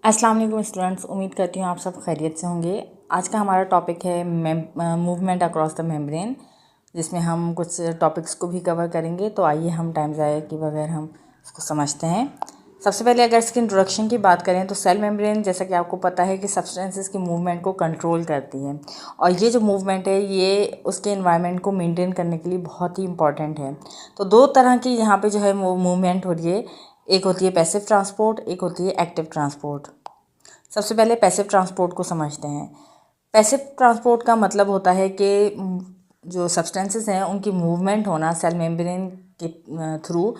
अस्सलाम वालेकुम स्टूडेंट्स, उम्मीद करती हूँ आप सब खैरियत से होंगे। आज का हमारा टॉपिक है मूवमेंट अक्रॉस द मेम्ब्रेन, जिसमें हम कुछ टॉपिक्स को भी कवर करेंगे। तो आइए हम टाइम ज़ाया किए बगैर हम इसको समझते हैं। सबसे पहले अगर इसकी इंट्रोडक्शन की बात करें तो सेल मेम्ब्रेन, जैसा कि आपको पता है कि सब्सटेंसेस की मूवमेंट को कंट्रोल करती है, और ये जो मूवमेंट है ये उसके एनवायरनमेंट को मेंटेन करने के लिए बहुत ही इंपॉर्टेंट है। तो दो तरह की यहाँ पे जो है मूवमेंट हो रही है, एक होती है पैसिव ट्रांसपोर्ट, एक होती है एक्टिव ट्रांसपोर्ट। सबसे पहले पैसिव ट्रांसपोर्ट को समझते हैं। पैसिव ट्रांसपोर्ट का मतलब होता है कि जो सब्सटेंसेस हैं उनकी मूवमेंट होना सेल मेम्ब्रेन के थ्रू,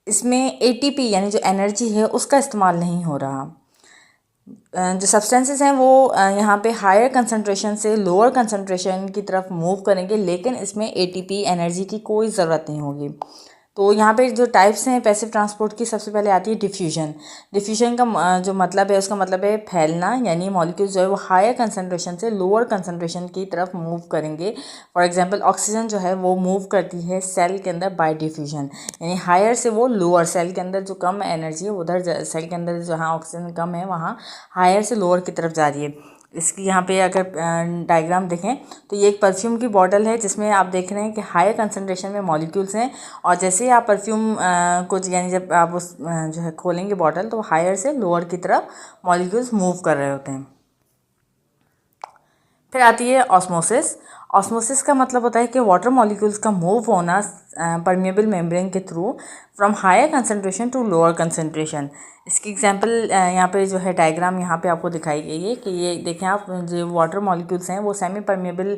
इसमें एटीपी यानी जो एनर्जी है उसका इस्तेमाल नहीं हो रहा। जो सब्सटेंसेस हैं वो यहाँ पे हायर कंसंट्रेशन से लोअर कंसंट्रेशन की तरफ मूव करेंगे, लेकिन इसमें एटीपी एनर्जी की कोई ज़रूरत नहीं होगी। तो यहाँ पे जो टाइप्स हैं पैसिव ट्रांसपोर्ट की, सबसे पहले आती है डिफ्यूजन। डिफ्यूजन का जो मतलब है, उसका मतलब है फैलना, यानी मॉलिक्यूल्स जो है वो हायर कंसंट्रेशन से लोअर कंसंट्रेशन की तरफ मूव करेंगे। फॉर एग्जांपल ऑक्सीजन जो है वो मूव करती है सेल के अंदर बाय डिफ्यूजन, यानी हायर से वो लोअर, सेल के अंदर जो कम एनर्जी है उधर सेल के अंदर जहाँ ऑक्सीजन कम है वहाँ हायर से लोअर की तरफ जा रही है। इसकी यहाँ पे अगर डायग्राम देखें तो ये एक परफ्यूम की बॉटल है, जिसमें आप देख रहे हैं कि हायर कंसंट्रेशन में मॉलिक्यूल्स हैं, और जैसे ही आप परफ्यूम कुछ यानी जब आप उस जो है खोलेंगे बॉटल, तो हायर से लोअर की तरफ मॉलिक्यूल्स मूव कर रहे होते हैं। फिर आती है ऑस्मोसिस। ऑस्मोसिस का मतलब होता है कि वाटर मॉलिक्यूल्स का मूव होना परमेबल मेम्ब्रेन के through from higher concentration to lower concentration. इसकी एग्जांपल यहाँ पे जो है डायग्राम यहाँ पे आपको दिखाई गई है कि ये देखें आप, जो वाटर मॉलिक्यूल्स हैं वो सेमी परमेबल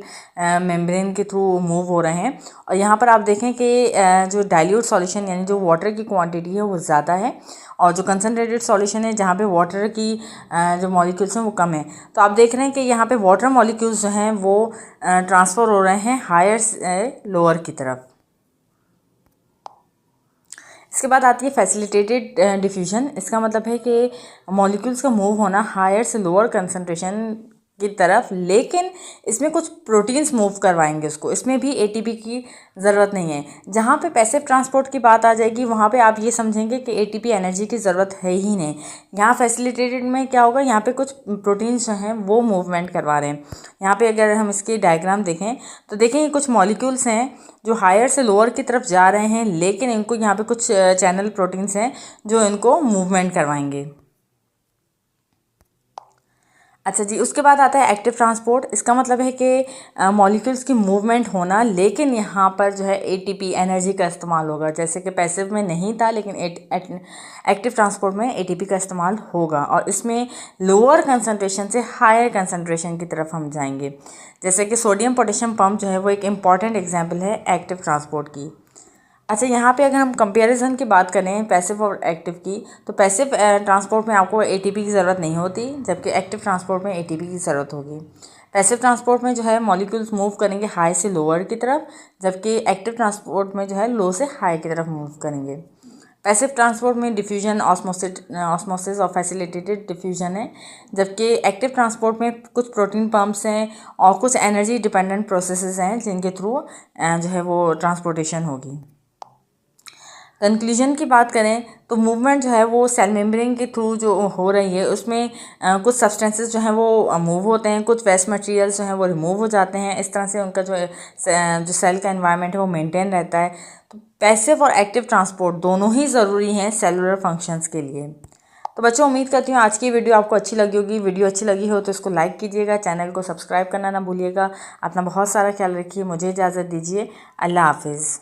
मेम्ब्रेन के थ्रू मूव हो रहे हैं, और यहाँ पर आप देखें कि जो डाइल्यूट सॉल्यूशन यानी जो वाटर की क्वांटिटी है वो ज़्यादा है, और जो कंसनट्रेटेड सॉल्यूशन है जहाँ पे वाटर की जो मॉलिक्यूल्स हैं वो कम है। तो आप देख रहे हैं कि यहाँ पे वाटर मॉलिक्यूल्स जो हैं वो ट्रांसफ़र हो रहे हैं हायर से लोअर की तरफ। इसके बाद आती है फैसिलिटेटेड डिफ्यूजन। इसका मतलब है कि मॉलिक्यूल्स का मूव होना हायर से लोअर कंसंट्रेशन की तरफ, लेकिन इसमें कुछ प्रोटीन्स मूव करवाएंगे उसको, इसमें भी एटीपी की ज़रूरत नहीं है। जहाँ पे पैसिव ट्रांसपोर्ट की बात आ जाएगी वहाँ पे आप ये समझेंगे कि एटीपी एनर्जी की ज़रूरत है ही नहीं। यहाँ फैसिलिटेटेड में क्या होगा, यहाँ पे कुछ प्रोटीन्स जो हैं वो मूवमेंट करवा रहे हैं। यहाँ पे अगर हम इसकी डायग्राम देखें तो देखें कुछ मॉलिक्यूल्स हैं जो हायर से लोअर की तरफ जा रहे हैं, लेकिन इनको यहाँ पे कुछ चैनल प्रोटीन्स हैं जो इनको मूवमेंट करवाएंगे। अच्छा जी, उसके बाद आता है एक्टिव ट्रांसपोर्ट। इसका मतलब है कि मॉलिक्यूल्स की मूवमेंट होना, लेकिन यहाँ पर जो है एटीपी एनर्जी का इस्तेमाल होगा। जैसे कि पैसिव में नहीं था, लेकिन एक्टिव ट्रांसपोर्ट में एटीपी का इस्तेमाल होगा, और इसमें लोअर कंसंट्रेशन से हायर कंसंट्रेशन की तरफ हम जाएंगे। जैसे कि सोडियम पोटेशियम पंप जो है वो एक इम्पॉर्टेंट एग्जाम्पल है एक्टिव ट्रांसपोर्ट की। अच्छा, यहाँ पे अगर हम कंपैरिजन की बात करें पैसिव और एक्टिव की, तो पैसिव ट्रांसपोर्ट में आपको एटीपी की ज़रूरत नहीं होती, जबकि एक्टिव ट्रांसपोर्ट में एटीपी की ज़रूरत होगी। पैसिव ट्रांसपोर्ट में जो है मॉलिक्यूल्स मूव करेंगे हाई से लोअर की तरफ, जबकि एक्टिव ट्रांसपोर्ट में जो है लो से हाई की तरफ मूव करेंगे। पैसिव ट्रांसपोर्ट में डिफ्यूजन, ऑस्मोसिस और फैसिलिटेटेड डिफ्यूजन है, जबकि एक्टिव ट्रांसपोर्ट में कुछ प्रोटीन पम्प्स हैं और कुछ एनर्जी डिपेंडेंट प्रोसेसेस हैं जिनके थ्रू जो है वो ट्रांसपोर्टेशन होगी। कंक्लूजन की बात करें तो मूवमेंट जो है वो सेल मेम्ब्रेन के थ्रू जो हो रही है, उसमें कुछ सब्सटेंसेस जो हैं वो मूव होते हैं, कुछ वेस्ट मटेरियल्स जो हैं वो रिमूव हो जाते हैं। इस तरह से उनका जो सेल का एनवायरनमेंट है वो मेंटेन रहता है। तो पैसिव और एक्टिव ट्रांसपोर्ट दोनों ही ज़रूरी हैं सेलुलर फंक्शंस के लिए। तो बच्चों, उम्मीद करती हूँ आज की वीडियो आपको अच्छी लगी होगी। वीडियो अच्छी लगी हो तो इसको लाइक कीजिएगा, चैनल को सब्सक्राइब करना ना भूलिएगा। अपना बहुत सारा ख्याल रखिए। मुझे इजाज़त दीजिए। अल्लाह हाफिज़।